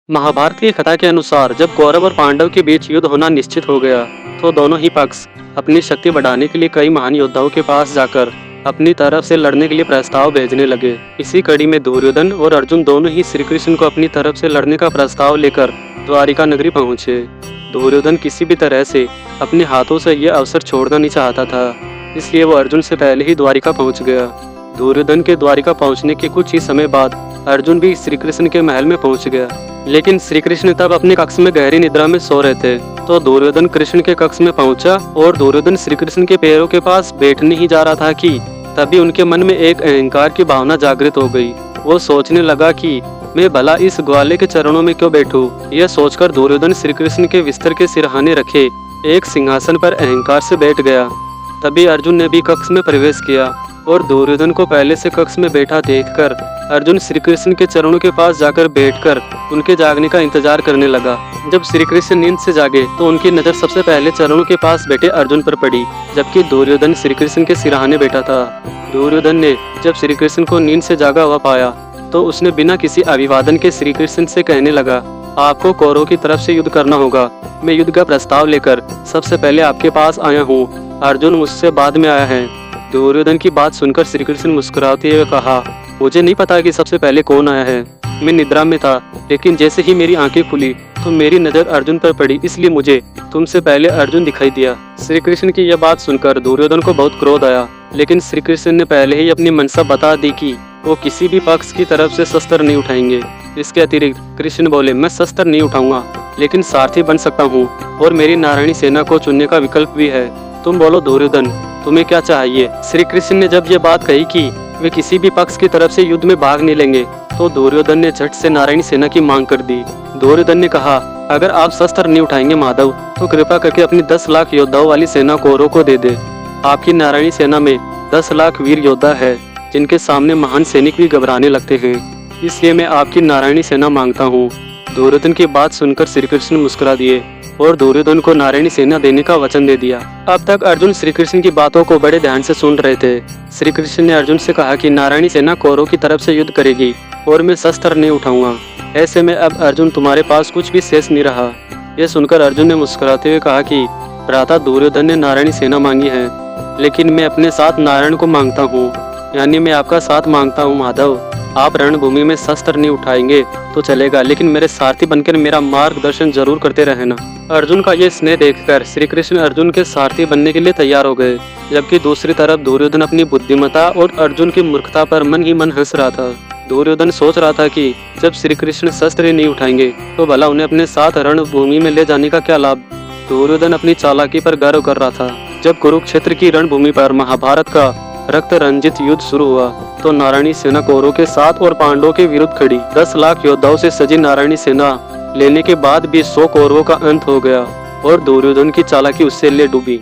महाभारत की कथा के अनुसार जब कौरव और पांडव के बीच युद्ध होना निश्चित हो गया तो दोनों ही पक्ष अपनी शक्ति बढ़ाने के लिए कई महान योद्धाओं के पास जाकर अपनी तरफ से लड़ने के लिए प्रस्ताव भेजने लगे। इसी कड़ी में दुर्योधन और अर्जुन दोनों ही श्री कृष्ण को अपनी तरफ से लड़ने का प्रस्ताव लेकर द्वारिका नगरी पहुंचे। दुर्योधन किसी भी तरह से अपने हाथों से यह अवसर छोड़ना नहीं चाहता था, इसलिए वो अर्जुन से पहले ही द्वारिका पहुंच गया। दुर्योधन के द्वारिका पहुंचने के कुछ ही समय बाद अर्जुन भी श्री कृष्ण के महल में पहुंच गया, लेकिन श्री कृष्ण तब अपने कक्ष में गहरी निद्रा में सो रहे थे। तो दुर्योधन कृष्ण के कक्ष में पहुंचा और दुर्योधन श्री कृष्ण के पैरों के पास बैठने ही जा रहा था कि तभी उनके मन में एक अहंकार की भावना जागृत हो गई। वो सोचने लगा कि मैं भला इस ग्वाले के चरणों में क्यों बैठूं। यह सोचकर दुर्योधन श्री कृष्ण के बिस्तर के सिरहाने रखे एक सिंहासन पर अहंकार से बैठ गया। तभी अर्जुन ने भी कक्ष में प्रवेश किया और दुर्योधन को पहले से कक्ष में बैठा देखकर अर्जुन श्री कृष्ण के चरणों के पास जाकर बैठकर उनके जागने का इंतजार करने लगा। जब श्री कृष्ण नींद से जागे तो उनकी नजर सबसे पहले चरणों के पास बैठे अर्जुन पर पड़ी, जबकि दुर्योधन श्री कृष्ण के सिरहाने बैठा था। दुर्योधन ने जब श्री कृष्ण को नींद से जागा हुआ पाया तो उसने बिना किसी अभिवादन के श्री कृष्ण से कहने लगा, आपको कौरवों की तरफ से युद्ध करना होगा। मैं युद्ध का प्रस्ताव लेकर सबसे पहले आपके पास आया हूँ, अर्जुन मुझसे बाद में आया है। दुर्योधन की बात सुनकर श्री कृष्ण मुस्कुराते हुए कहा, मुझे नहीं पता कि सबसे पहले कौन आया है। मैं निद्रा में था, लेकिन जैसे ही मेरी आंखें खुली तो मेरी नजर अर्जुन पर पड़ी, इसलिए मुझे तुमसे पहले अर्जुन दिखाई दिया। श्री कृष्ण की यह बात सुनकर दुर्योधन को बहुत क्रोध आया, लेकिन श्री कृष्ण ने पहले ही अपनी मनसा बता दी कि वो किसी भी पक्ष की तरफ से शस्त्र नहीं उठाएंगे। इसके अतिरिक्त कृष्ण बोले, मैं शस्त्र नहीं उठाऊंगा, लेकिन सारथी बन सकता हूँ और मेरी नारायणी सेना को चुनने का विकल्प भी है। तुम बोलो दुर्योधन, तुम्हें क्या चाहिए। श्री कृष्ण ने जब ये बात कही कि वे किसी भी पक्ष की तरफ से युद्ध में भाग नहीं लेंगे तो दुर्योधन ने झट से नारायणी सेना की मांग कर दी। दुर्योधन ने कहा, अगर आप शस्त्र नहीं उठाएंगे माधव तो कृपा करके अपनी 10 लाख योद्धाओं वाली सेना कौरवों को दे दे। आपकी नारायणी सेना में 10 लाख वीर योद्धा है, जिनके सामने महान सैनिक भी घबराने लगते हैं, इसलिए मैं आपकी नारायणी सेना मांगता हूँ। दुर्योधन की बात सुनकर श्री कृष्ण मुस्कुरा दिए और दुर्योधन को नारायणी सेना देने का वचन दे दिया। अब तक अर्जुन श्री कृष्ण की बातों को बड़े ध्यान से सुन रहे थे। श्री कृष्ण ने अर्जुन से कहा कि नारायणी सेना कौरवों की तरफ से युद्ध करेगी और मैं शस्त्र नहीं उठाऊंगा। ऐसे में अब अर्जुन तुम्हारे पास कुछ भी शेष नहीं रहा। यह सुनकर अर्जुन ने मुस्कुराते हुए कहा कि भ्राता दुर्योधन ने नारायणी सेना मांगी है, लेकिन मैं अपने साथ नारायण को मांगता हूँ, यानी मैं आपका साथ मांगता हूँ माधव। आप रणभूमि में शस्त्र नहीं उठाएंगे तो चलेगा, लेकिन मेरे सारथी बनकर मेरा मार्गदर्शन जरूर करते रहना। अर्जुन का ये स्नेह देखकर श्री कृष्ण अर्जुन के सारथी बनने के लिए तैयार हो गए, जबकि दूसरी तरफ दुर्योधन अपनी बुद्धिमत्ता और अर्जुन की मूर्खता पर मन ही मन हंस रहा था। दुर्योधन सोच रहा था कि जब श्री कृष्ण शस्त्र नहीं उठाएंगे तो भला उन्हें अपने साथ रणभूमि में ले जाने का क्या लाभ। दुर्योधन अपनी चालाकी पर गर्व कर रहा था। जब कुरुक्षेत्र की रणभूमि पर महाभारत का रक्त रंजित युद्ध शुरू हुआ तो नारायणी सेना कौरवों के साथ और पांडवों के विरुद्ध खड़ी। 10 लाख योद्धाओं से सजी नारायणी सेना लेने के बाद भी 100 कौरवों का अंत हो गया और दुर्योधन की चालाकी उससे ले डूबी।